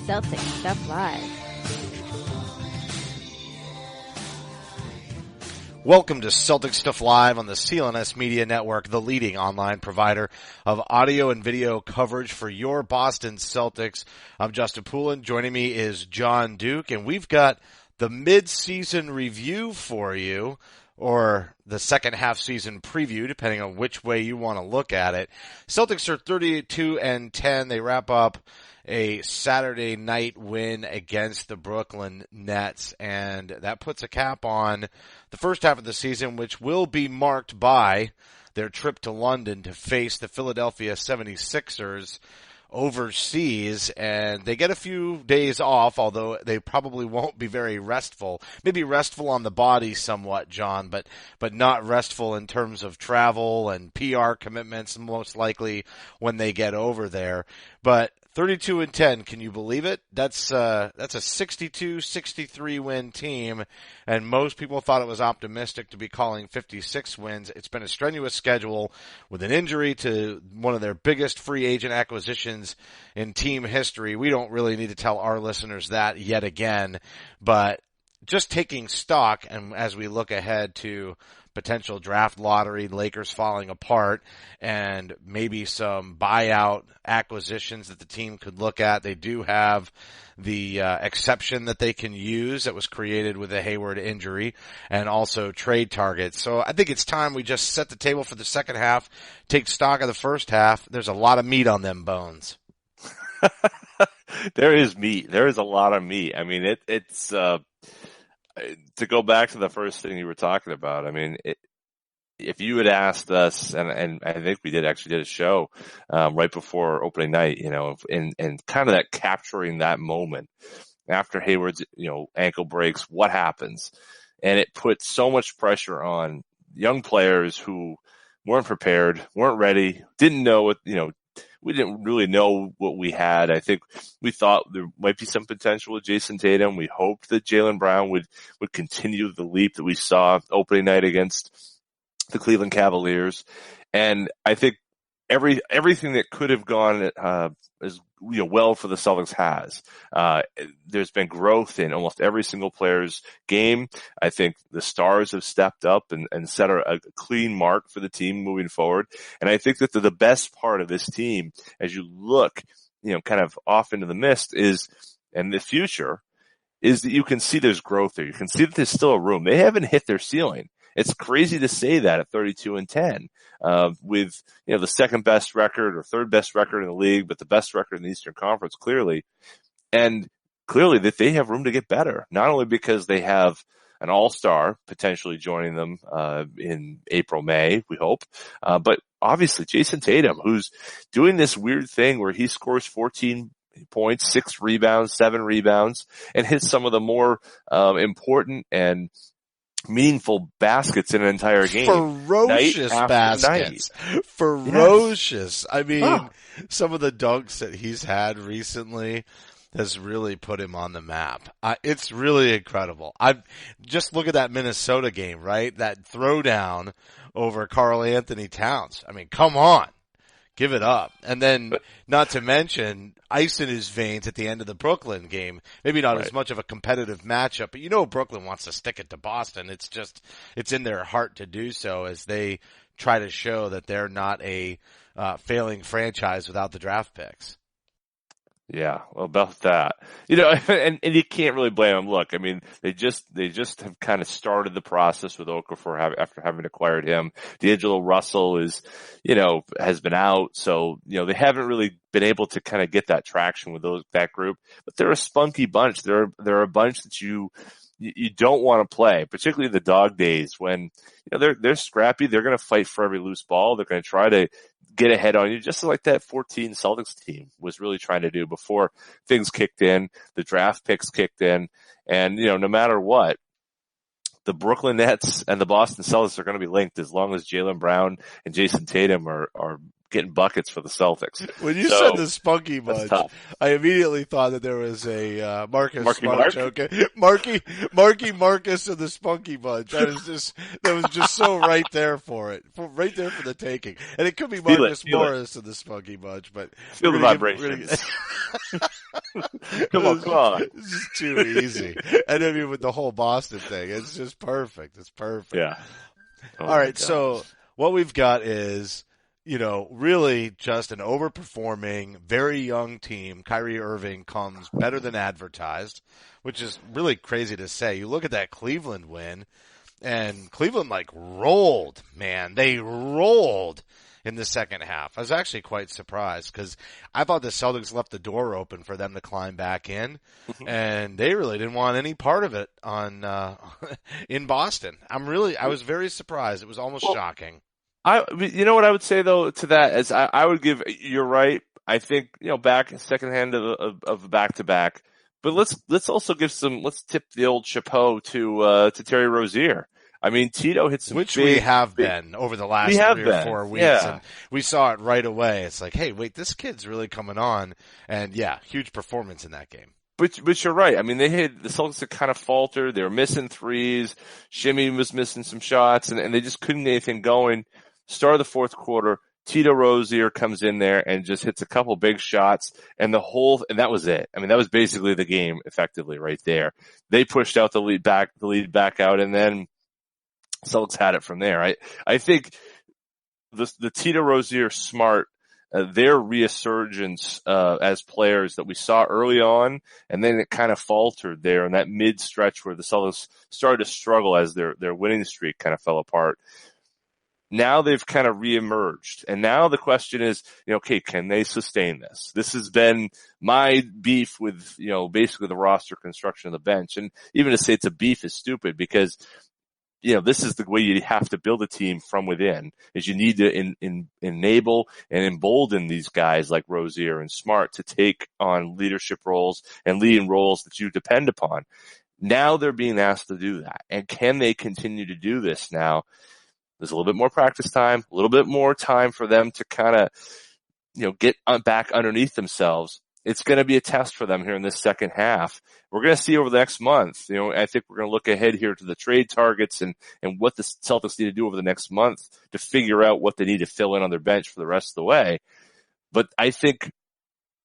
Celtics Stuff Live. Welcome to Celtics Stuff Live on the CLNS Media Network, the leading online provider of audio and video coverage for your Boston Celtics. I'm Justin Poulin. Joining me is John Duke, and we've got the mid-season review for you, or the second half season preview, depending on which way you want to look at it. Celtics are 32-10. They wrap up a Saturday night win against the Brooklyn Nets, and that puts a cap on the first half of the season, which will be marked by their trip to London to face the Philadelphia 76ers overseas, and they get a few days off, although they probably won't be very restful. Maybe restful on the body somewhat, John, but not restful in terms of travel and PR commitments, most likely when they get over there. But 32-10, can you believe it? That's a 62-63 win team, and most people thought it was optimistic to be calling 56 wins. It's been a strenuous schedule with an injury to one of their biggest free agent acquisitions in team history. We don't really need to tell our listeners that yet again, but just taking stock, and as we look ahead to potential draft lottery, Lakers falling apart, and maybe some buyout acquisitions that the team could look at. They do have the exception that they can use that was created with the Hayward injury, and also trade targets. So I think it's time we just set the table for the second half, take stock of the first half. There's a lot of meat on them bones. There is meat. There is a lot of meat. I mean, it's to go back to the first thing you were talking about, I mean, if you had asked us, and I think we did a show right before opening night, and kind of that capturing that moment after Hayward's, ankle breaks, what happens? And it put so much pressure on young players who weren't prepared, weren't ready, didn't know what, we didn't really know what we had. I think we thought there might be some potential with Jason Tatum. We hoped that Jaylen Brown would continue the leap that we saw opening night against the Cleveland Cavaliers. And I think everything that could have gone as well for the Celtics has. There's been growth in almost every single player's game. I think the stars have stepped up and set a clean mark for the team moving forward. And I think that the best part of this team, as you look, kind of off into the mist and the future, is that you can see there's growth there. You can see that there's still a room. They haven't hit their ceiling. It's crazy to say that at 32-10, with, the second best record or third best record in the league, but the best record in the Eastern Conference, clearly. And clearly that they have room to get better, not only because they have an all-star potentially joining them, in April, May, we hope, but obviously Jason Tatum, who's doing this weird thing where he scores 14 points, 6 rebounds, 7 rebounds, and hits some of the more, important and meaningful baskets in an entire game. Ferocious baskets. Ferocious. Yes. I mean, some of the dunks that he's had recently has really put him on the map. It's really incredible. Just look at that Minnesota game, right? That throwdown over Karl Anthony Towns. I mean, come on. Give it up. And then, not to mention, ice in his veins at the end of the Brooklyn game. Maybe not as much of a competitive matchup, but Brooklyn wants to stick it to Boston. It's in their heart to do so as they try to show that they're not a failing franchise without the draft picks. Yeah, well, about that, and you can't really blame them. Look, I mean, they just have kind of started the process with Okafor after having acquired him. D'Angelo Russell has been out, so they haven't really been able to kind of get that traction with that group. But they're a spunky bunch. They're a bunch that you don't want to play, particularly the dog days when they're scrappy. They're going to fight for every loose ball. They're going to try to get ahead on you, just like that 14 Celtics team was really trying to do before things kicked in, the draft picks kicked in, and no matter what, the Brooklyn Nets and the Boston Celtics are going to be linked as long as Jaylen Brown and Jason Tatum are getting buckets for the Celtics. When you said the Spunky Bunch, I immediately thought that there was a Marky Marcus of the Spunky Bunch. That was just so right there for it, right there for the taking. And it could be Marcus Morris of the Spunky Bunch, but feel the vibrations. Come on. It's just too easy. And I mean, with the whole Boston thing, it's just perfect. It's perfect. Yeah. Oh All right. God. So what we've got is, really just an overperforming, very young team. Kyrie Irving comes better than advertised, which is really crazy to say. You look at that Cleveland win, and Cleveland rolled, man. They rolled in the second half. I was actually quite surprised because I thought the Celtics left the door open for them to climb back in, and they really didn't want any part of it in Boston. I was very surprised. It was almost shocking. You know what I would say though to that is I would give, you're right. I think, back second hand of back to back, but let's also let's tip the old chapeau to Terry Rozier. I mean, Tito hit some we have been over the last 3 or 4 weeks, yeah. And we saw it right away. It's like, hey, wait, this kid's really coming on, and yeah, huge performance in that game. But you're right. I mean, the Celtics had kind of faltered. They were missing threes. Shimmy was missing some shots, and they just couldn't get anything going. Start of the fourth quarter, Tito Rozier comes in there and just hits a couple big shots, and that was it. I mean, that was basically the game effectively right there. They pushed out the lead back out, and then Celtics had it from there. I think the Tito Rozier Smart, their resurgence as players that we saw early on, and then it kind of faltered there in that mid stretch where the Celtics started to struggle as their winning streak kind of fell apart. Now they've kind of reemerged, and now the question is, okay, can they sustain this? This has been my beef with, basically the roster construction of the bench, and even to say it's a beef is stupid because, this is the way you have to build a team from within, is you need to enable and embolden these guys like Rozier and Smart to take on leadership roles and leading roles that you depend upon. Now they're being asked to do that, and can they continue to do this now? There's a little bit more practice time, a little bit more time for them to kind of, get back underneath themselves. It's going to be a test for them here in this second half. We're going to see over the next month. I think we're going to look ahead here to the trade targets and what the Celtics need to do over the next month to figure out what they need to fill in on their bench for the rest of the way. But I think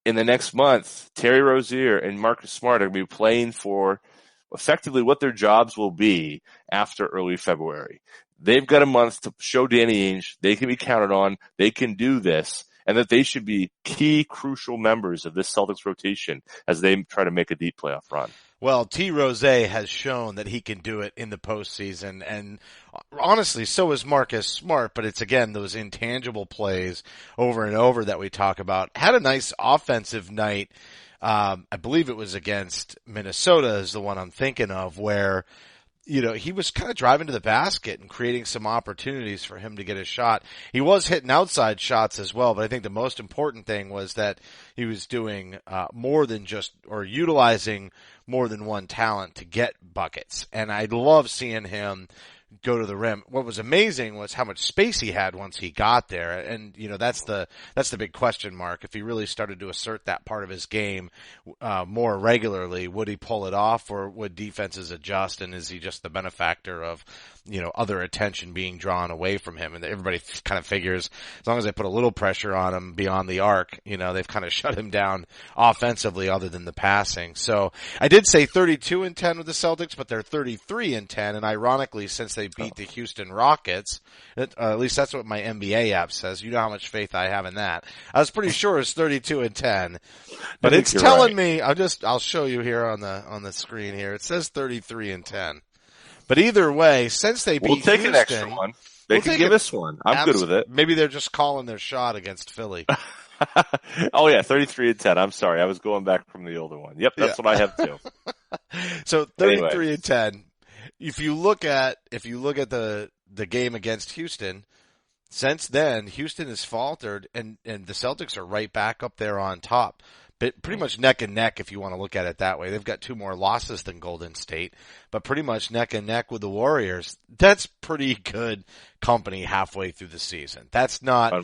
in the next month, Terry Rozier and Marcus Smart are going to be playing for effectively what their jobs will be after early February. They've got a month to show Danny Ainge they can be counted on, they can do this, and that they should be key, crucial members of this Celtics rotation as they try to make a deep playoff run. Well, T. Rose has shown that he can do it in the postseason, and honestly, so is Marcus Smart, but it's, again, those intangible plays over and over that we talk about. Had a nice offensive night. I believe it was against Minnesota is the one I'm thinking of, where he was kind of driving to the basket and creating some opportunities for him to get a shot. He was hitting outside shots as well, but I think the most important thing was that he was doing more than utilizing more than one talent to get buckets. And I love seeing him go to the rim. What was amazing was how much space he had once he got there. And, that's the big question mark. If he really started to assert that part of his game, more regularly, would he pull it off, or would defenses adjust? And is he just the benefactor of, other attention being drawn away from him? And everybody kind of figures as long as they put a little pressure on him beyond the arc, they've kind of shut him down offensively other than the passing. So I did say 32-10 with the Celtics, but they're 33-10. And ironically, since they beat the Houston Rockets, at least that's what my NBA app says. You know how much faith I have in that. I was pretty sure it's 32-10, but it's telling me, I'll show you here on the screen here. It says 33-10. But either way, since they beat Houston, we'll take an extra one. They can give us one. I'm good with it. Maybe they're just calling their shot against Philly. Oh yeah, 33-10. I'm sorry. I was going back from the older one. Yep, that's what I have too. So 33-10. If you look at the game against Houston, since then Houston has faltered, and the Celtics are right back up there on top. But pretty much neck and neck, if you want to look at it that way. They've got 2 more losses than Golden State, but pretty much neck and neck with the Warriors. That's pretty good company halfway through the season. That's not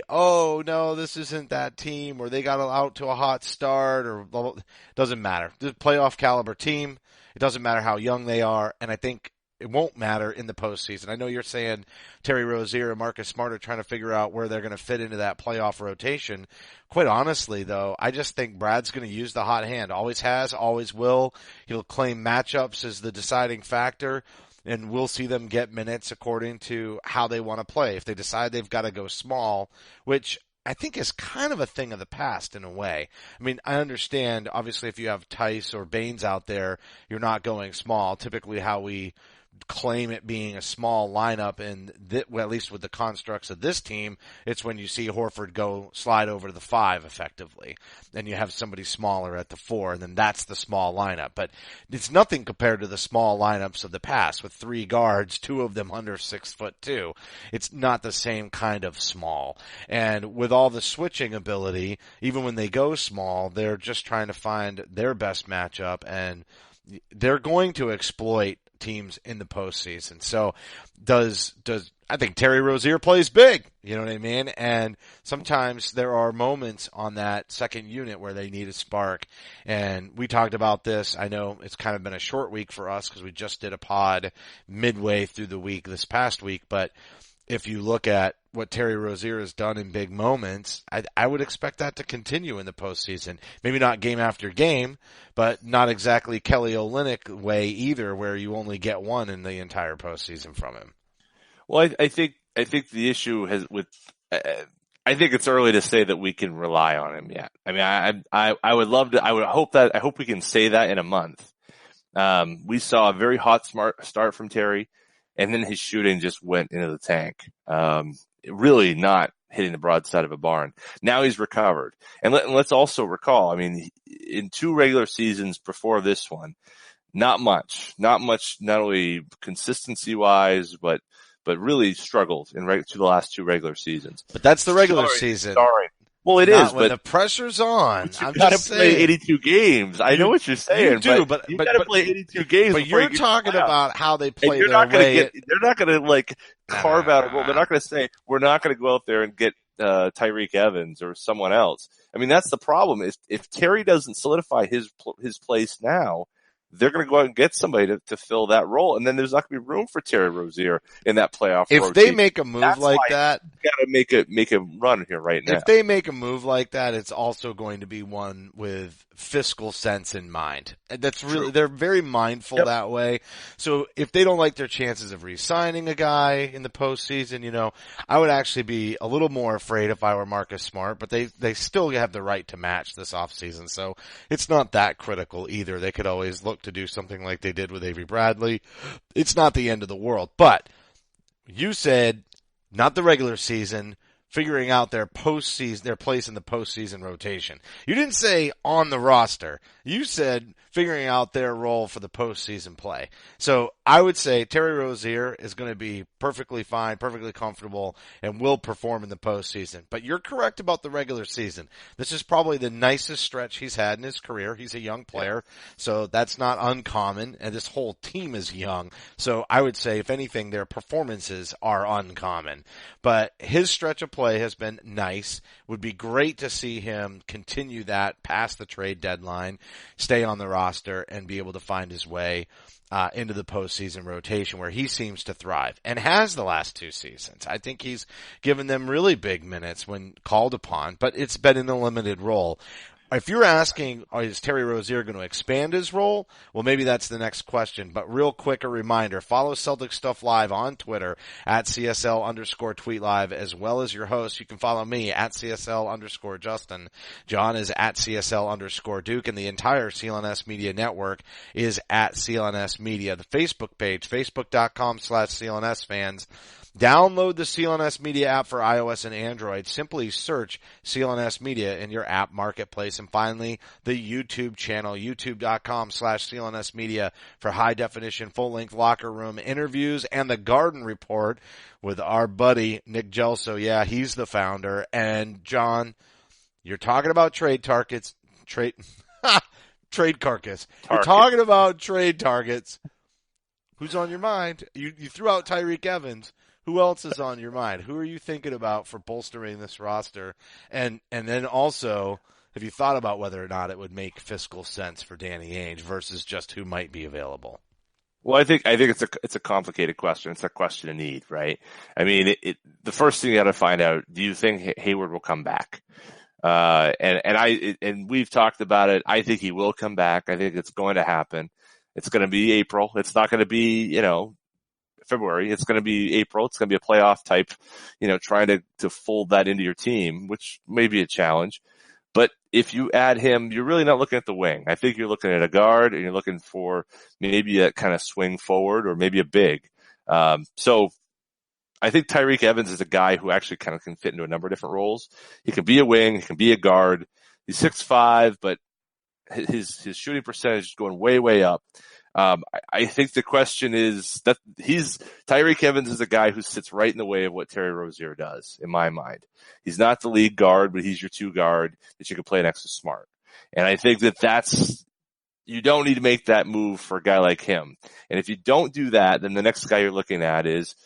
oh no, this isn't that team, or they got out to a hot start, or blah, blah. Doesn't matter. The playoff caliber team. It doesn't matter how young they are. And I think it won't matter in the postseason. I know you're saying Terry Rozier and Marcus Smart are trying to figure out where they're going to fit into that playoff rotation. Quite honestly, though, I just think Brad's going to use the hot hand. Always has, always will. He'll claim matchups as the deciding factor, and we'll see them get minutes according to how they want to play. If they decide they've got to go small, which I think is kind of a thing of the past in a way. I mean, I understand, obviously, if you have Tice or Baines out there, you're not going small. Typically how we claim it being a small lineup, and well, at least with the constructs of this team, it's when you see Horford go slide over to the 5 effectively, and you have somebody smaller at the 4, and then that's the small lineup. But it's nothing compared to the small lineups of the past with 3 guards, 2 of them under 6'2". It's not the same kind of small. And with all the switching ability, even when they go small, they're just trying to find their best matchup, and they're going to exploit teams in the postseason. So I think Terry Rozier plays big, you know what I mean? And sometimes there are moments on that second unit where they need a spark. And we talked about this. I know it's kind of been a short week for us because we just did a pod midway through the week this past week. But if you look at what Terry Rozier has done in big moments, I would expect that to continue in the postseason. Maybe not game after game, but not exactly Kelly Olynyk way either, where you only get one in the entire postseason from him. Well, I think the issue has with. I think it's early to say that we can rely on him yet. I mean, I would love to. I hope we can say that in a month. We saw a very hot start from Terry, and then his shooting just went into the tank. Really not hitting the broadside of a barn. Now he's recovered. And let's also recall, I mean, in 2 regular seasons before this one, not much, not only consistency wise, but really struggled to the last 2 regular seasons. But that's the regular season. Sorry. Well, it is, when but the pressure's on. you gotta play 82 games. I know what you're saying. You do, but you gotta play 82 games. But you're talking about how they play their way. They're not gonna carve out a role. They're not gonna say we're not gonna go out there and get Tyreek Evans or someone else. I mean, that's the problem. If Terry doesn't solidify his place now, they're going to go out and get somebody to fill that role, and then there's not going to be room for Terry Rozier in that playoff. If rotation. they make a move That's like that, got to make a run here right now. If they make a move like that, it's also going to be one with fiscal sense in mind. And that's really, they're very mindful that way. So if they don't like their chances of re-signing a guy in the postseason, you know, I would actually be a little more afraid if I were Marcus Smart, but they still have the right to match this offseason. So it's not that critical either. They could always look to do something like they did with Avery Bradley. It's not the end of the world, but you said not the regular season, figuring out their postseason, their place in the postseason rotation. You didn't say on the roster. You said figuring out their role for the postseason play. So I would say Terry Rozier is going to be perfectly fine, perfectly comfortable, and will perform in the postseason. But you're correct about the regular season. This is probably the nicest stretch he's had in his career. He's a young player, so that's not uncommon, and this whole team is young. So I would say, if anything, their performances are uncommon. But his stretch of play has been nice. Would be great to see him continue that past the trade deadline, stay on the roster, and be able to find his way into the postseason rotation where he seems to thrive and has the last 2 seasons. I think he's given them really big minutes when called upon, but it's been in a limited role. If you're asking, is Terry Rozier going to expand his role? Well, maybe that's the next question. But real quick, a reminder, follow Celtic Stuff Live on Twitter at CSL_tweet live, as well as your host. You can follow me at CSL_Justin. John is at CSL_Duke, and the entire CLNS Media Network is at CLNS Media. The Facebook page, facebook.com/CLNS fans. Download the CLNS Media app for iOS and Android. Simply search CLNS Media in your app marketplace. And finally, the YouTube channel, youtube.com/CLNS Media for high definition, full length locker room interviews and the Garden Report with our buddy Nick Gelso. Yeah, he's the founder. And John, you're talking about trade carcass. You're talking about trade targets. Who's on your mind? You threw out Tyreek Evans. Who else is on your mind? Who are you thinking about for bolstering this roster? And then also, have you thought about whether or not it would make fiscal sense for Danny Ainge versus just who might be available? Well, I think it's a complicated question. It's a question of need, right? I mean, the first thing you got to find out: do you think Hayward will come back? And we've talked about it. I think he will come back. I think it's going to happen. It's going to be April. It's not going to be, February. It's going to be April. It's going to be a playoff type, trying to fold that into your team, which may be a challenge. But if you add him, you're really not looking at the wing. I think you're looking at a guard and you're looking for maybe a kind of swing forward or maybe a big. So I think Tyreke Evans is a guy who actually kind of can fit into a number of different roles. He can be a wing. He can be a guard. He's 6'5", but his shooting percentage is going way, way up. I think the question is that Tyreke Evans is a guy who sits right in the way of what Terry Rozier does, in my mind. He's not the lead guard, but he's your two guard that you can play next to Smart. And I think you don't need to make that move for a guy like him. And if you don't do that, then the next guy you're looking at is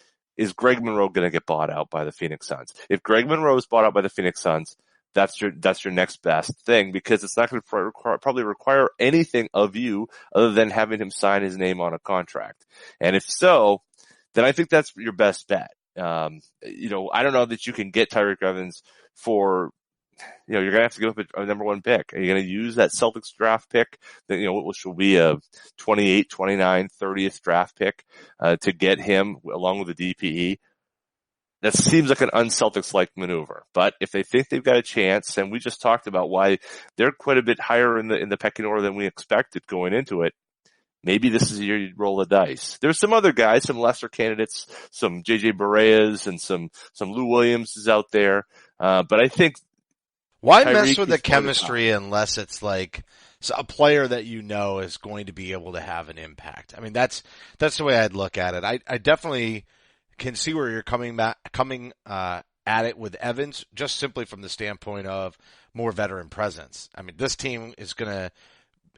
Greg Monroe going to get bought out by the Phoenix Suns? If Greg Monroe is bought out by the Phoenix Suns, that's your next best thing, because it's not going to probably require anything of you other than having him sign his name on a contract. And if so, then I think that's your best bet. I don't know that you can get Tyreke Evans for, you're going to have to give up a number one pick. Are you going to use that Celtics draft pick that, which will be a 28, 29, 30th draft pick, to get him along with the DPE? That seems like an un-Celtics-like maneuver. But if they think they've got a chance, and we just talked about why they're quite a bit higher in the pecking order than we expected going into it, maybe this is the year you'd roll the dice. There's some other guys, some lesser candidates, some JJ Bareas and some Lou Williams is out there. But I think why mess with the chemistry unless it's like a player that is going to be able to have an impact? I mean, that's the way I'd look at it. I definitely can see where you're coming at it with Evans, just simply from the standpoint of more veteran presence. I mean, this team is going to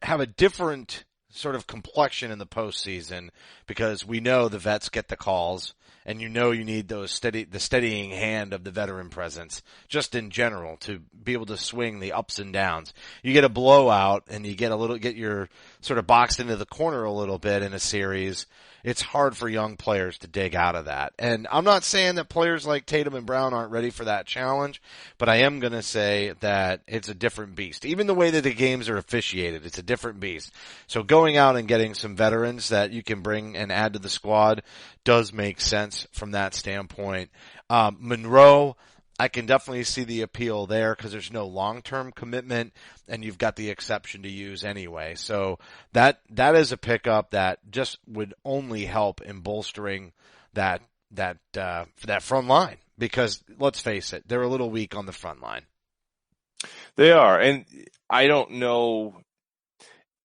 have a different sort of complexion in the postseason because we know the vets get the calls, and you need the steadying hand of the veteran presence just in general to be able to swing the ups and downs. You get a blowout and you get your sort of boxed into the corner a little bit in a series. It's hard for young players to dig out of that. And I'm not saying that players like Tatum and Brown aren't ready for that challenge, but I am going to say that it's a different beast. Even the way that the games are officiated, it's a different beast. So going out and getting some veterans that you can bring and add to the squad does make sense from that standpoint. Monroe, I can definitely see the appeal there because there's no long-term commitment and you've got the exception to use anyway. So that is a pickup that just would only help in bolstering that front line, because let's face it, they're a little weak on the front line. They are. And I don't know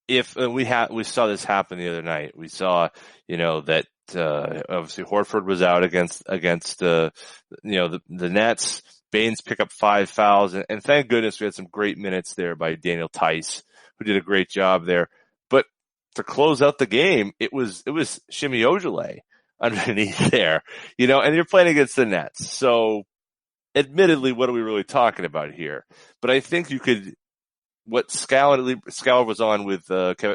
if we saw this happen the other night. We saw, that obviously Horford was out against the Nets. Baines pick up 5 fouls, and thank goodness we had some great minutes there by Daniel Tice, who did a great job there. But to close out the game, it was Shimi Ojale underneath there, and you're playing against the Nets. So admittedly, what are we really talking about here? But I think you could, what Scalar was on with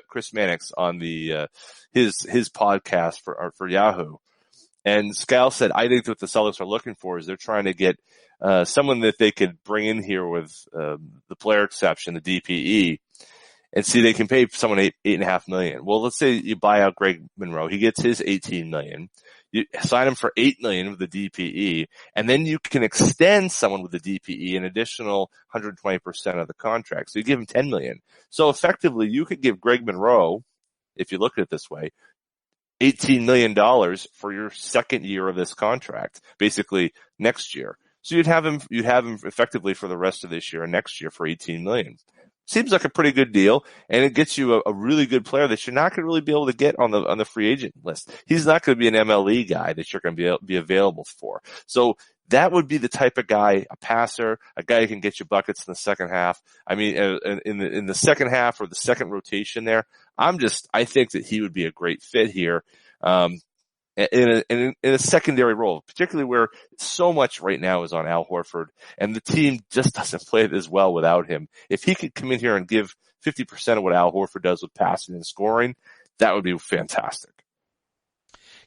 Chris Mannix on the his podcast for Yahoo, and Scal said, I think what the Celtics are looking for is they're trying to get someone that they could bring in here with the player exception, the DPE, and see they can pay someone $8.5 million. Well, let's say you buy out Greg Monroe, he gets his $18 million. You sign him for $8 million with the DPE, and then you can extend someone with the DPE an additional 120% of the contract. So you give him $10 million. So effectively, you could give Greg Monroe, if you look at it this way, $18 million for your second year of this contract, basically next year. So you'd have him effectively for the rest of this year and next year for $18 million. Seems like a pretty good deal, and it gets you a really good player that you're not going to really be able to get on the free agent list. He's not going to be an MLE guy that you're going to be available for. So that would be the type of guy, a passer, a guy who can get you buckets in the second half. I mean, in the second half or the second rotation there, I think that he would be a great fit here. In a secondary role, particularly where so much right now is on Al Horford, and the team just doesn't play it as well without him. If he could come in here and give 50% of what Al Horford does with passing and scoring, that would be fantastic.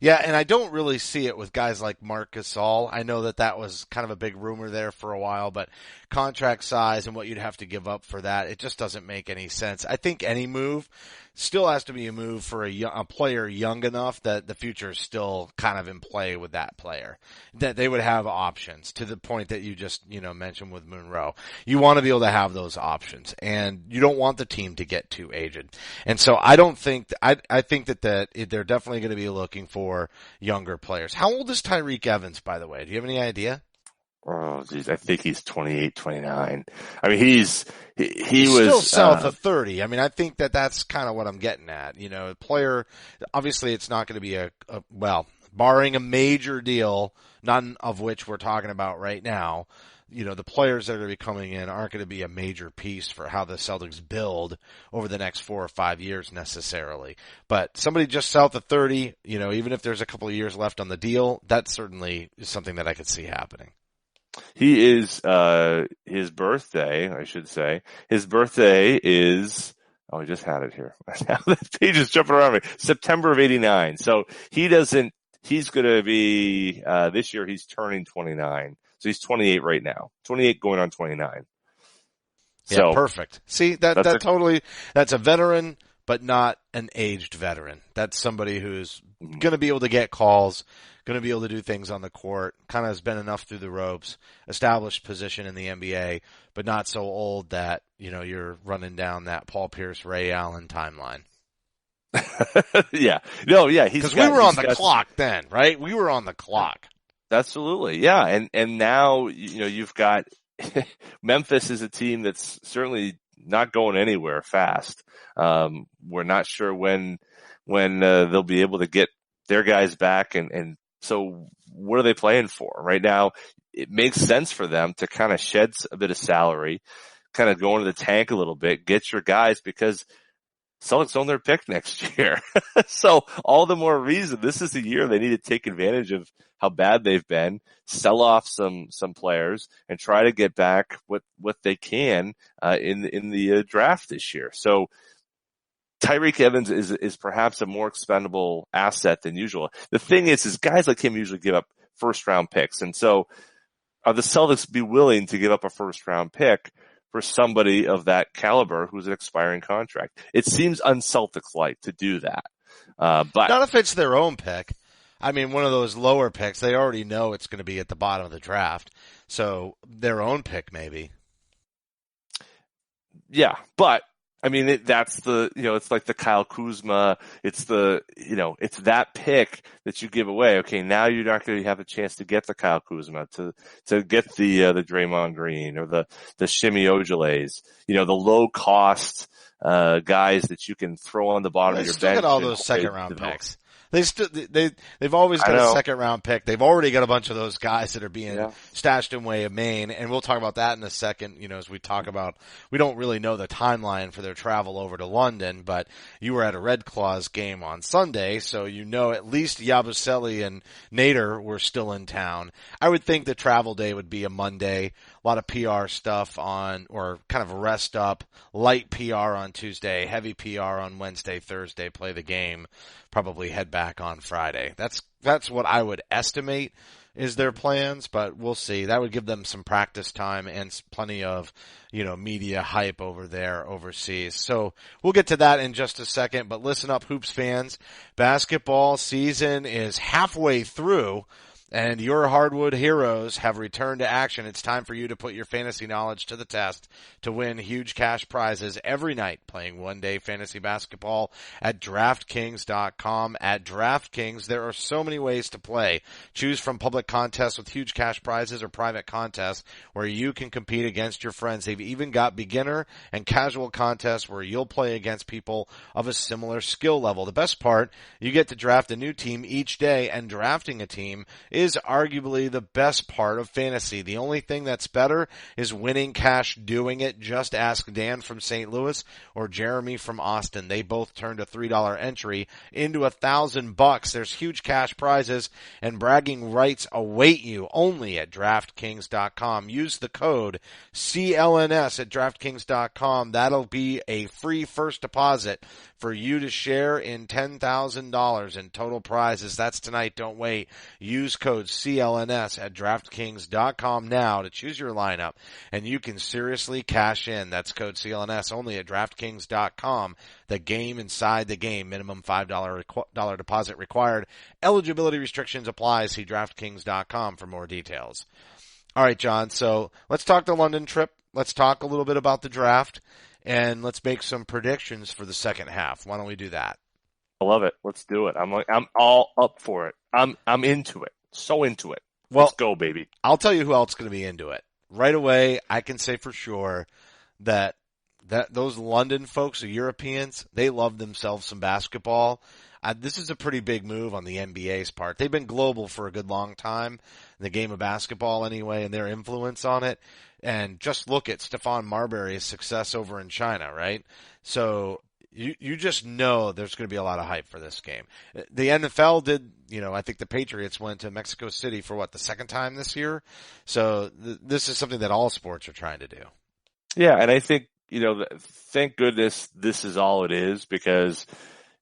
Yeah, and I don't really see it with guys like Marcus All. I know that was kind of a big rumor there for a while, but contract size and what you'd have to give up for that, it just doesn't make any sense. I think any move still has to be a move for a player young enough that the future is still kind of in play with that player, that they would have options to the point that you just, mentioned with Monroe. You want to be able to have those options, and you don't want the team to get too aged. And so I don't think, I think that they're definitely going to be looking for younger players. How old is Tyreke Evans, by the way? Do you have any idea? Oh, geez, I think he's 28, 29. I mean, he was still south of 30. I mean, I think that's kind of what I'm getting at. A player, obviously it's not going to be well, barring a major deal, none of which we're talking about right now, the players that are going to be coming in aren't going to be a major piece for how the Celtics build over the next 4 or 5 years necessarily. But somebody just south of 30, even if there's a couple of years left on the deal, that certainly is something that I could see happening. He is, his birthday, I should say. His birthday is, I just had it here. Now the page is jumping around me. September of 89. So he's gonna be, this year he's turning 29. So he's 28 right now. 28 going on 29. Yeah, so, perfect. See, that's a veteran, but not an aged veteran. That's somebody who's gonna be able to get calls, going to be able to do things on the court, kind of has been enough through the ropes, established position in the NBA, but not so old that, you're running down that Paul Pierce, Ray Allen timeline. Yeah. No, yeah. Because we were on the clock then, right? We were on the clock. Absolutely. Yeah. And now, you've got Memphis is a team that's certainly not going anywhere fast. We're not sure when they'll be able to get their guys back and so what are they playing for? Right now, it makes sense for them to kind of shed a bit of salary, kind of go into the tank a little bit, get your guys because Celtics own their pick next year. So all the more reason this is the year they need to take advantage of how bad they've been, sell off some players and try to get back what they can, in the draft this year. So Tyreke Evans is perhaps a more expendable asset than usual. The thing is guys like him usually give up first round picks. And so are the Celtics be willing to give up a first round pick for somebody of that caliber who's an expiring contract? It seems un-Celtics-like to do that. But not if it's their own pick. I mean, one of those lower picks, they already know it's going to be at the bottom of the draft. So their own pick maybe. Yeah, but I mean, that's it's like the Kyle Kuzma. It's it's that pick that you give away. Okay, now you're not going to have a chance to get the Kyle Kuzma, to get the Draymond Green or the Shimmy Ojeleyes, the low cost, guys that you can throw on the bottom of your bench. Still got all those second round picks. They've always got a second round pick. They've already got a bunch of those guys that are being stashed in way of Maine, and we'll talk about that in a second. As we talk about, we don't really know the timeline for their travel over to London, but you were at a Red Claws game on Sunday, so at least Yabusele and Nader were still in town. I would think the travel day would be a Monday. A lot of PR stuff or kind of rest up, light PR on Tuesday, heavy PR on Wednesday, Thursday, play the game, probably head back on Friday. That's what I would estimate is their plans, but we'll see. That would give them some practice time and plenty of, media hype over there overseas. So we'll get to that in just a second, but listen up, Hoops fans. Basketball season is halfway through, and your hardwood heroes have returned to action. It's time for you to put your fantasy knowledge to the test to win huge cash prizes every night playing one-day fantasy basketball at DraftKings.com. At DraftKings, there are so many ways to play. Choose from public contests with huge cash prizes or private contests where you can compete against your friends. They've even got beginner and casual contests where you'll play against people of a similar skill level. The best part, you get to draft a new team each day, and drafting a team is is arguably the best part of fantasy. The only thing that's better is winning cash doing it. Just ask Dan from St. Louis or Jeremy from Austin. They both turned a $3 entry into $1,000. There's huge cash prizes and bragging rights await you only at DraftKings.com. Use the code CLNS at DraftKings.com. That'll be a free first deposit for you to share in $10,000 in total prizes. That's tonight. Don't wait. Use code CLNS at DraftKings.com now to choose your lineup, and you can seriously cash in. That's code CLNS only at DraftKings.com. The game inside the game. Minimum $5 deposit required. Eligibility restrictions apply. See DraftKings.com for more details. All right, John. So let's talk the London trip. Let's talk a little bit about the draft. And let's make some predictions for the second half. Why don't we do that? I love it. Let's do it. I'm all up for it. I'm into it. So into it. Well, let's go, baby. I'll tell you who else is going to be into it. Right away, I can say for sure that those London folks, the Europeans, they love themselves some basketball. This is a pretty big move on the NBA's part. They've been global for a good long time in the game of basketball anyway, and their influence on it. And just look at Stephon Marbury's success over in China, right? So you just know there's going to be a lot of hype for this game. The NFL did, I think the Patriots went to Mexico City for the second time this year. So this is something that all sports are trying to do. Yeah, and I think, thank goodness this is all it is because,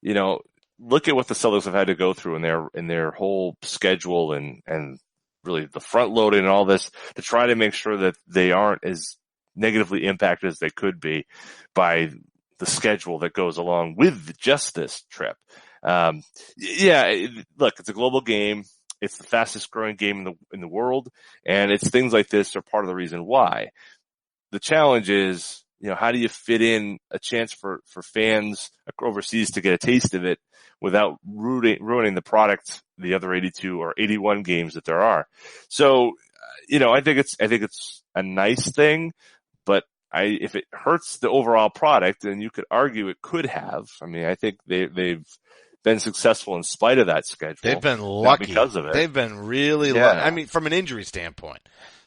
look at what the Celtics have had to go through in their whole schedule and really the front loading and all this to try to make sure that they aren't as negatively impacted as they could be by the schedule that goes along with just this trip. Look, it's a global game. It's the fastest growing game in the world, and it's things like this are part of the reason why. The challenge is, how do you fit in a chance for fans overseas to get a taste of it without ruining the product, the other 82 or 81 games that there are. So, I think it's a nice thing, but if it hurts the overall product, then you could argue it could have. I mean, I think they've been successful in spite of that schedule. They've been lucky because of it. They've been really lucky. I mean, from an injury standpoint.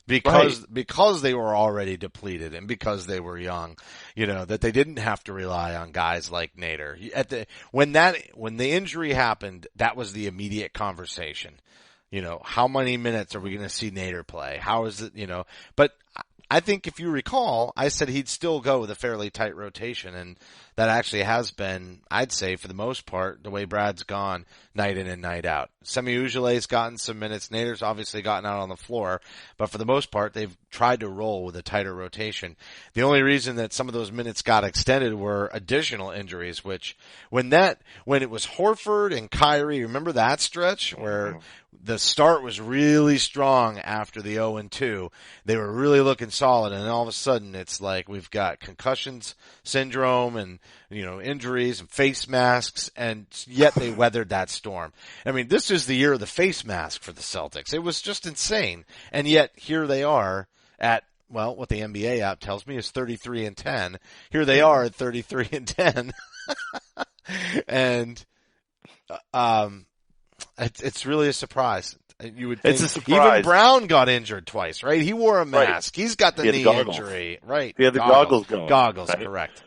Because they were already depleted and because they were young, that they didn't have to rely on guys like Nader. When the injury happened, that was the immediate conversation. How many minutes are we going to see Nader play? How is it, but I think if you recall, I said he'd still go with a fairly tight rotation, and that actually has been, I'd say, for the most part, the way Brad's gone night in and night out. Semi Ojeley's gotten some minutes. Nader's obviously gotten out on the floor, but for the most part, they've tried to roll with a tighter rotation. The only reason that some of those minutes got extended were additional injuries, which when it was Horford and Kyrie, remember that stretch where the start was really strong after the 0-2. They were really looking solid, and then all of a sudden it's like we've got concussions syndrome and, injuries and face masks, and yet they weathered that storm. I mean, this is the year of the face mask for the Celtics. It was just insane. And yet here they are at, what the NBA app tells me is 33-10. Here they are at 33-10. And, it's really a surprise. You would think it's a surprise. Even Brown got injured twice, right? He wore a mask. Right. He's got the knee injury, right? He had the goggles going. Goggles, right? Correct.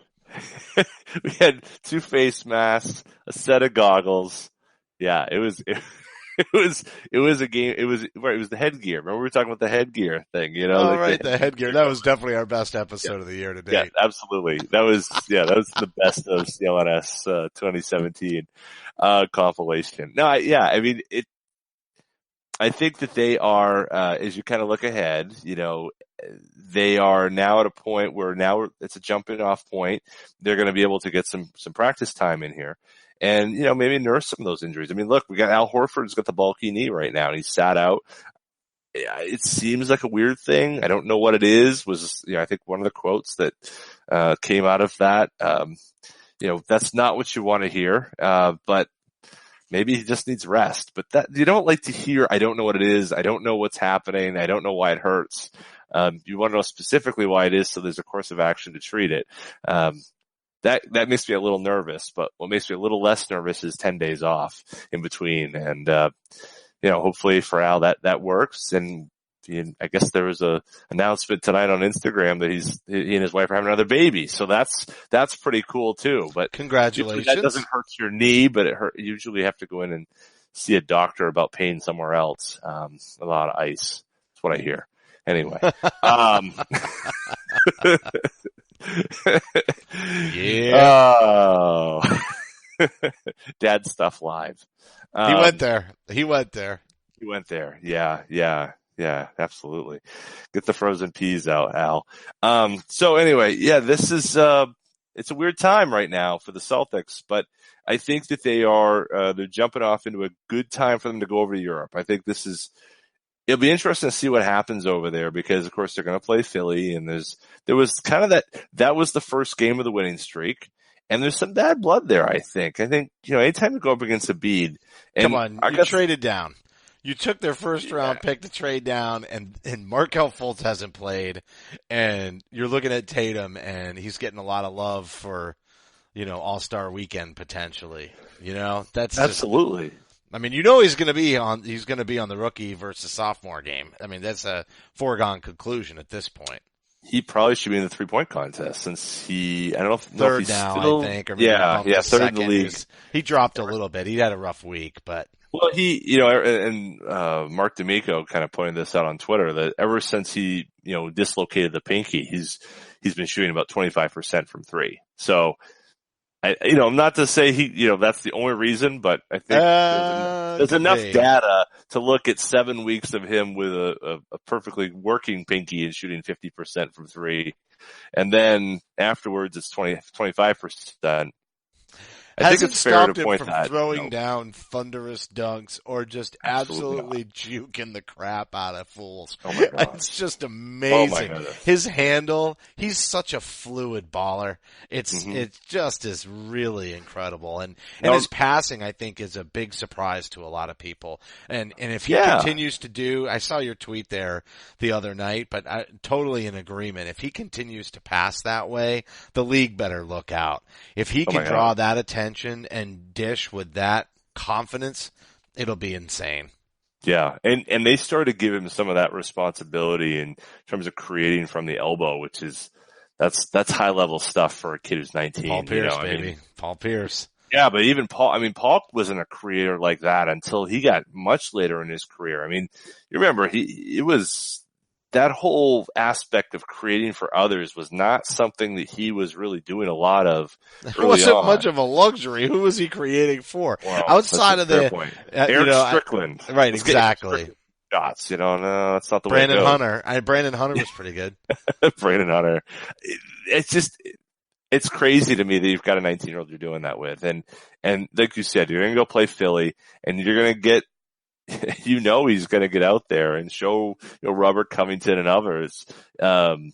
We had 2 face masks, a set of goggles. Yeah, it was a game. It was the headgear. Remember we were talking about the headgear thing, the headgear. That was definitely our best episode of the year to date. Yeah, absolutely. That was the best of CLNS 2017 compilation. No, I think that they are, as you kind of look ahead, they are now at a point where now it's a jumping off point. They're going to be able to get some practice time in here and, maybe nurse some of those injuries. I mean, look, we got Al Horford's got the bulky knee right now and he's sat out. It seems like a weird thing. I don't know what it is. I think one of the quotes that, came out of that, that's not what you want to hear. But maybe he just needs rest, but that you don't like to hear. I don't know what it is. I don't know what's happening. I don't know why it hurts. You want to know specifically why it is, so there's a course of action to treat it. That makes me a little nervous, but what makes me a little less nervous is 10 days off in between. And, hopefully for Al that works. And I guess there was a announcement tonight on Instagram that he and his wife are having another baby. So that's pretty cool too. But congratulations. That doesn't hurt your knee, but usually you have to go in and see a doctor about pain somewhere else. A lot of ice. That's what I hear. Anyway. Yeah. Oh. Dad stuff live. He went there. He went there. Yeah, absolutely. Get the frozen peas out, Al. So anyway, yeah, this is, it's a weird time right now for the Celtics, but I think that they're jumping off into a good time for them to go over to Europe. I think it'll be interesting to see what happens over there because of course they're going to play Philly and there was kind of that was the first game of the winning streak. And there's some bad blood there, I think. Anytime you go up against Embiid. Come on, you traded down. You took their first round pick to trade down, and Markelle Fultz hasn't played, and you're looking at Tatum, and he's getting a lot of love for, All-Star Weekend potentially. That's absolutely. He's going to be on the rookie versus sophomore game. That's a foregone conclusion at this point. He probably should be in the 3-point contest since I don't know if third he's now, still, I think. Or maybe third in the league. He dropped a little bit. He had a rough week, but. Well, Mark D'Amico kind of pointed this out on Twitter that ever since he, dislocated the pinky, he's been shooting about 25% from three. So, not to say that's the only reason, but I think there's enough data to look at 7 weeks of him with a perfectly working pinky and shooting 50% from three. And then afterwards it's 25%. I think it's fair to point that. Throwing down thunderous dunks or just absolutely juking the crap out of fools. Oh my God. It's just amazing. His handle, he's such a fluid baller. It just is really incredible. And his passing, I think, is a big surprise to a lot of people. And if he continues to I saw your tweet there the other night, but I totally in agreement. If he continues to pass that way, the league better look out. If he can draw that attention and dish with that confidence, it'll be insane. Yeah, and they started to give him some of that responsibility in terms of creating from the elbow, which is that's high level stuff for a kid who's 19. Paul Pierce, Paul Pierce. Yeah, but even Paul wasn't a creator like that until he got much later in his career. You remember it was that whole aspect of creating for others was not something that he was really doing a lot of early on. It wasn't much of a luxury. Who was he creating for? Well, outside of the point. Eric Strickland. Right, exactly. Shots, no, that's not the way it goes. Brandon Hunter was pretty good. Brandon Hunter. It's crazy to me that you've got a 19-year-old you're doing that with. And like you said, you're going to go play Philly and you're going to get, he's going to get out there and show, Robert Covington and others, the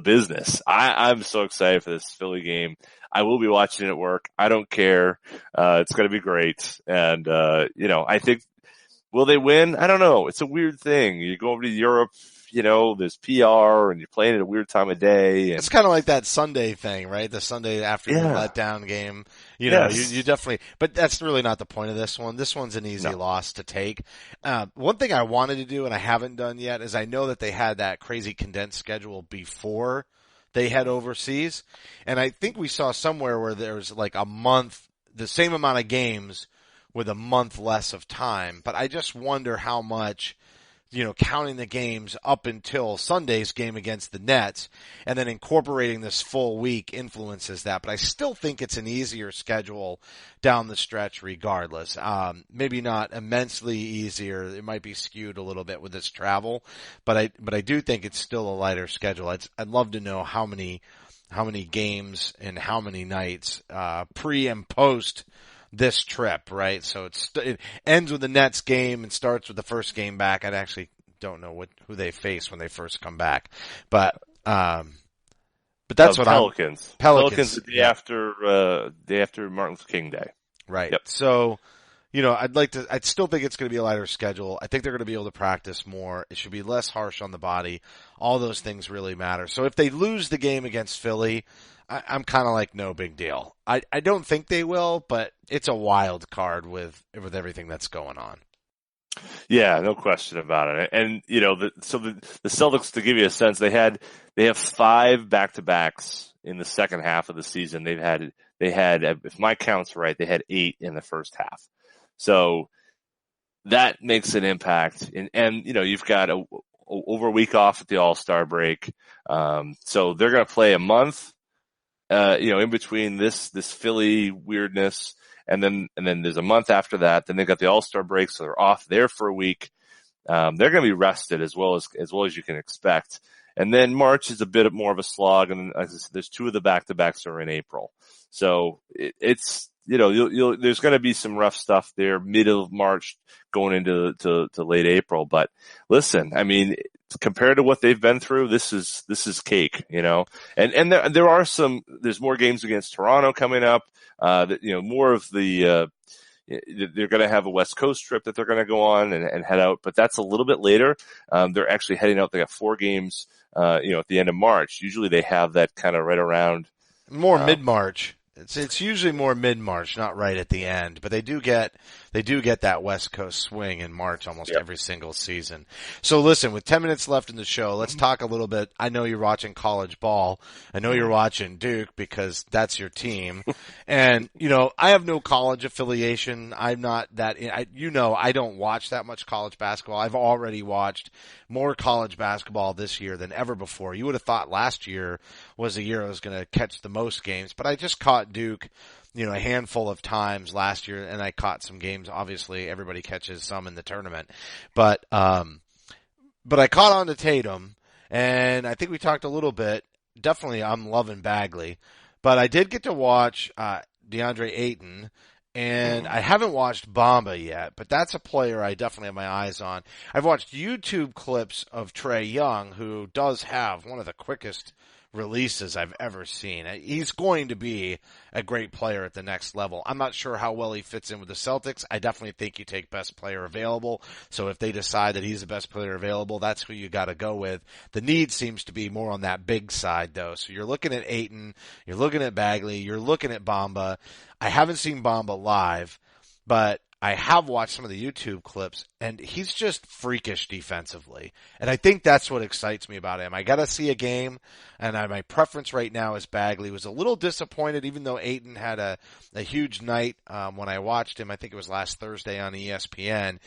business. I'm so excited for this Philly game. I will be watching it at work. I don't care. It's going to be great. And, I think, will they win? I don't know. It's a weird thing. You go over to Europe, there's PR and you're playing at a weird time of day. And it's kind of like that Sunday thing, right? The Sunday after the letdown game. You definitely, but that's really not the point of this one. This one's an easy loss to take. One thing I wanted to do and I haven't done yet is I know that they had that crazy condensed schedule before they head overseas. And I think we saw somewhere where there's like a month, the same amount of games with a month less of time. But I just wonder how much, counting the games up until Sunday's game against the Nets and then incorporating this full week influences that. But I still think it's an easier schedule down the stretch regardless. Maybe not immensely easier. It might be skewed a little bit with this travel, but I do think it's still a lighter schedule. I'd love to know how many games and how many nights, pre and post this trip, right? So it ends with the Nets game and starts with the first game back. I actually don't know who they face when they first come back, but that's what Pelicans. Pelicans the day after Martin Luther King Day. Right. Yep. So, I still think it's going to be a lighter schedule. I think they're going to be able to practice more. It should be less harsh on the body. All those things really matter. So if they lose the game against Philly, I'm kind of like, no big deal. I don't think they will, but it's a wild card with everything that's going on. Yeah, no question about it. And the Celtics, to give you a sense, they have 5 back-to-backs in the second half of the season. They had, if my count's right, they had 8 in the first half. So that makes an impact. And you've got over a week off at the All-Star break. So they're going to play a month, in between this Philly weirdness. And then there's a month after that. Then they got the All-Star break, so they're off there for a week. They're going to be rested as well as you can expect. And then March is a bit more of a slog. And as I said, there's 2 of the back-to-backs are in April. So it's, there's going to be some rough stuff there, middle of March going into to late April. But listen, I mean, compared to what they've been through, this is cake, and there's more games against Toronto coming up. More of they're going to have a West Coast trip that they're going to go on and head out, but that's a little bit later. They're actually heading out. They got 4 games, at the end of March. Usually they have that kind of right around more mid-March. It's usually more mid-March, not right at the end, but they do get that West Coast swing in March almost every single season. So listen, with 10 minutes left in the show, let's talk a little bit. I know you're watching college ball. I know you're watching Duke because that's your team. And, I have no college affiliation. I'm not that, I don't watch that much college basketball. I've already watched more college basketball this year than ever before. You would have thought last year was the year I was going to catch the most games, but I just caught Duke, a handful of times last year, and I caught some games. Obviously, everybody catches some in the tournament, but I caught on to Tatum, and I think we talked a little bit. Definitely, I'm loving Bagley, but I did get to watch DeAndre Ayton, and I haven't watched Bomba yet, but that's a player I definitely have my eyes on. I've watched YouTube clips of Trae Young, who does have one of the quickest releases I've ever seen. He's going to be a great player at the next level. I'm not sure how well he fits in with the Celtics. I definitely think you take best player available. So if they decide that he's the best player available, that's who you got to go with. The need seems to be more on that big side though. So you're looking at Ayton, you're looking at Bagley, you're looking at Bomba. I haven't seen Bomba live, but I have watched some of the YouTube clips, and he's just freakish defensively. And I think that's what excites me about him. I got to see a game, and my preference right now is Bagley. Was a little disappointed, even though Ayton had a huge night when I watched him. I think it was last Thursday on ESPN.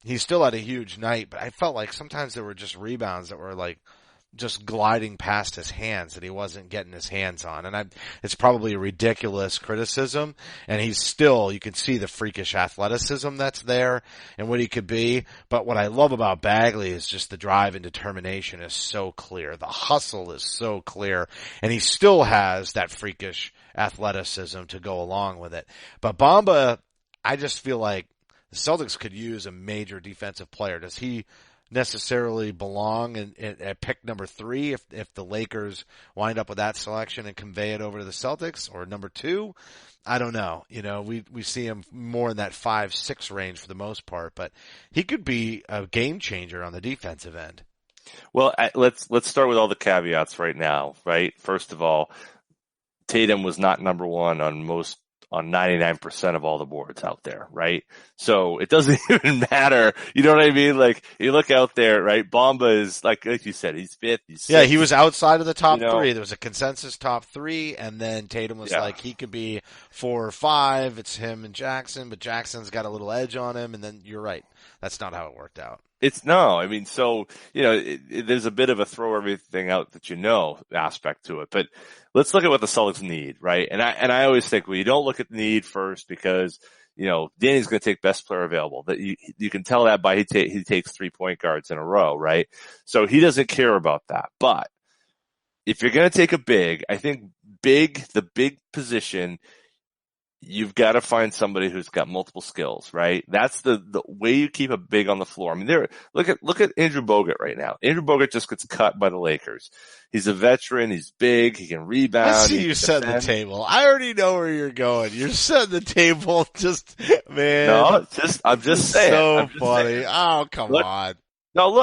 He still had a huge night, but I felt like sometimes there were just rebounds that were like just gliding past his hands that he wasn't getting his hands on. And it's probably a ridiculous criticism. And he's still, you can see the freakish athleticism that's there and what he could be. But what I love about Bagley is just the drive and determination is so clear. The hustle is so clear. And he still has that freakish athleticism to go along with it. But Bomba, I just feel like the Celtics could use a major defensive player. Does he necessarily belong at pick number 3 if the Lakers wind up with that selection and convey it over to the Celtics, or number 2? I don't know. We see him more in that 5-6 range for the most part, but he could be a game changer on the defensive end. Well, let's start with all the caveats right now, right? First of all, Tatum was not number 1 on 99% of all the boards out there, right? So it doesn't even matter. You know what I mean? Like, you look out there, right? Bomba is, like you said, he's 5th, he's 6th. Yeah, he was outside of the top 3. There was a consensus top 3, and then Tatum was like, he could be 4 or 5. It's him and Jackson, but Jackson's got a little edge on him, and then you're right. That's not how it worked out. There's a bit of a throw everything out that aspect to it, but let's look at what the Celtics need, right? And I always think, well, you don't look at the need first because, Danny's going to take best player available. That you can tell that by he takes 3 point guards in a row, right? So he doesn't care about that. But if you're going to take a big, I think the big position, you've got to find somebody who's got multiple skills, right? That's the way you keep a big on the floor. I mean, look at Andrew Bogut right now. Andrew Bogut just gets cut by the Lakers. He's a veteran. He's big. He can rebound. I see you setting the table. I already know where you're going. You're setting the table. Man. No, I'm just saying. So funny. Saying. Oh, come on. No,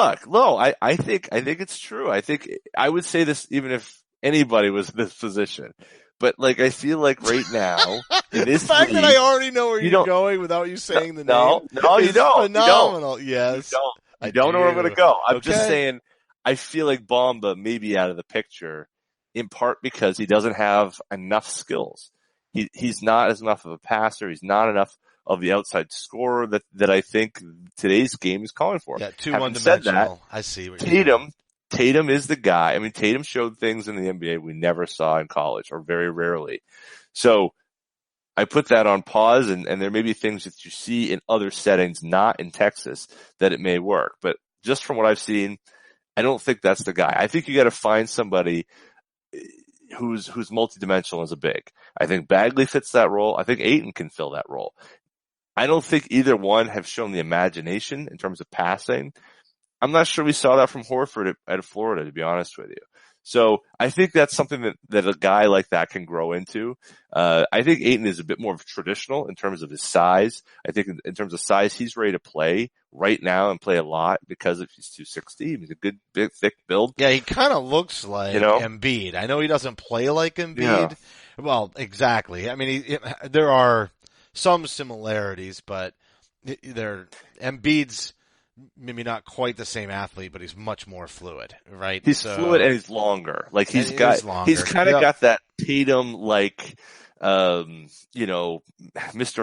I think it's true. I would say this even if anybody was in this position. But like, I feel like right now in this the fact league, that I already know where you you're don't, going without you saying the no, name no, you is don't. phenomenal. You Yes, don't. I You don't know where I'm going do. to go. I'm just Okay. saying, I feel like Bomba may be out of the picture in part because he doesn't have enough skills. He's not as enough of a passer. He's not enough of the outside scorer that I think today's game is calling for. Yeah, too Having said that, one-dimensional. I see what you're saying. Tatum is the guy. I mean, Tatum showed things in the NBA we never saw in college, or very rarely. So I put that on pause, and there may be things that you see in other settings, not in Texas, that it may work. But just from what I've seen, I don't think that's the guy. I think you got to find somebody who's multidimensional as a big. I think Bagley fits that role. I think Ayton can fill that role. I don't think either one have shown the imagination in terms of passing. I'm not sure we saw that from Horford at Florida, to be honest with you. So I think that's something that a guy like that can grow into. I think Ayton is a bit more traditional in terms of his size. I think in terms of size, he's ready to play right now and play a lot because if he's 260, he's a good, big, thick build. Yeah, he kind of looks like Embiid. I know he doesn't play like Embiid. Yeah. Well, exactly. I mean, there are some similarities, but Embiid's maybe not quite the same athlete, but he's much more fluid, right? He's fluid and he's longer. Like he's kind of got that Tatum like, Mr.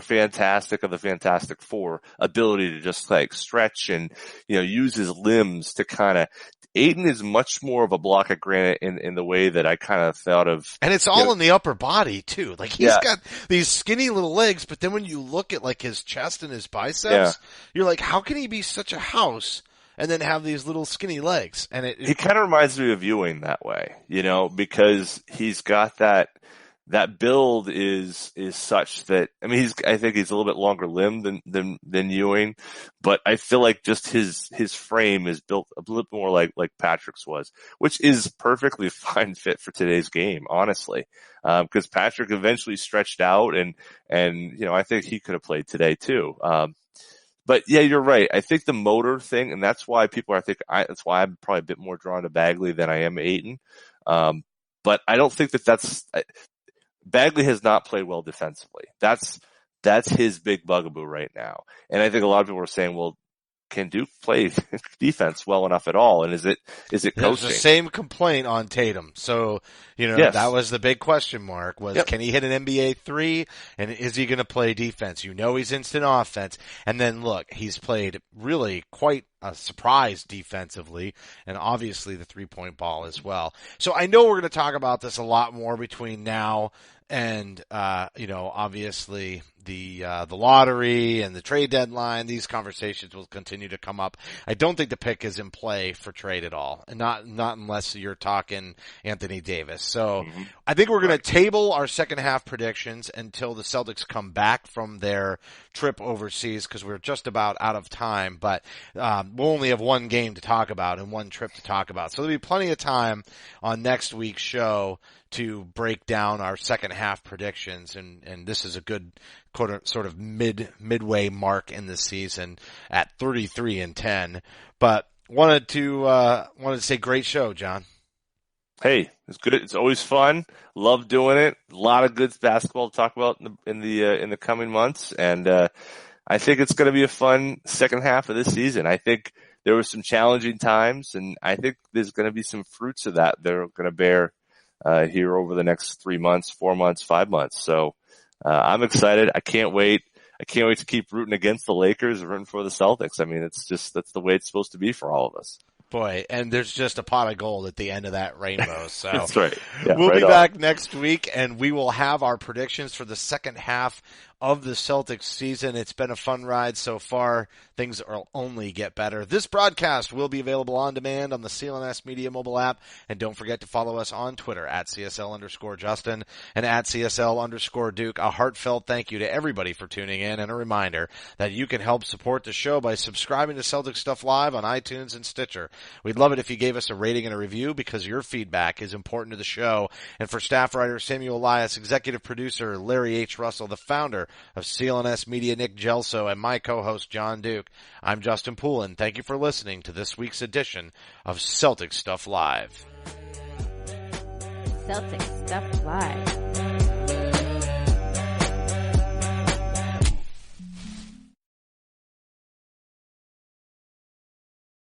Fantastic of the Fantastic Four ability to just like stretch and, use his limbs to kind of. Ayton is much more of a block of granite in the way that I kind of thought of. And it's all in the upper body too. Like he's got these skinny little legs, but then when you look at like his chest and his biceps, you're like, how can he be such a house and then have these little skinny legs? And he kind of reminds me of Ewing that way, because he's got that build is such that, I mean, I think he's a little bit longer limbed than Ewing, but I feel like just his frame is built a little more like Patrick's was, which is perfectly fine fit for today's game, honestly. Cause Patrick eventually stretched out and, I think he could have played today too. But yeah, you're right. I think the motor thing, and that's why that's why I'm probably a bit more drawn to Bagley than I am Ayton. But I don't think that's, Bagley has not played well defensively. That's his big bugaboo right now. And I think a lot of people are saying, well, can Duke play defense well enough at all? And is it coaching? There's the same complaint on Tatum. So, that was the big question mark was, can he hit an NBA 3? And is he going to play defense? He's instant offense. And then look, he's played really quite a surprise defensively and obviously the 3-point ball as well. So I know we're going to talk about this a lot more between now and, obviously the lottery and the trade deadline. These conversations will continue to come up. I don't think the pick is in play for trade at all, and not unless you're talking Anthony Davis. So I think we're going to table our second half predictions until the Celtics come back from their trip overseas because we're just about out of time, but we'll only have one game to talk about and one trip to talk about. So there'll be plenty of time on next week's show to break down our second half predictions, and this is a good sort of midway mark in the season at 33-10. But wanted to say great show, John. Hey, it's good. It's always fun. Love doing it. A lot of good basketball to talk about in the coming months, and I think it's going to be a fun second half of this season. I think there were some challenging times, and I think there's going to be some fruits of that they're going to bear here over the next 3 months, 4 months, 5 months. So I'm excited. I can't wait. I can't wait to keep rooting against the Lakers, rooting for the Celtics. I mean, that's the way it's supposed to be for all of us. Boy, and there's just a pot of gold at the end of that rainbow. So that's right. Yeah, we'll be back next week, and we will have our predictions for the second half of the Celtics season. It's been a fun ride so far. Things will only get better. This broadcast will be available on demand on the CLNS Media mobile app, and don't forget to follow us on Twitter at CSL_Justin and at CSL_Duke. A heartfelt thank you to everybody for tuning in, and a reminder that you can help support the show by subscribing to Celtic Stuff Live on iTunes and Stitcher. We'd love it if you gave us a rating and a review because your feedback is important to the show. And for staff writer Samuel Elias, executive producer Larry H. Russell, the founder of CLNS Media Nick Gelso, and my co-host John Duke, I'm Justin Poulin. Thank you for listening to this week's edition of Celtic Stuff Live. Celtics Stuff Live.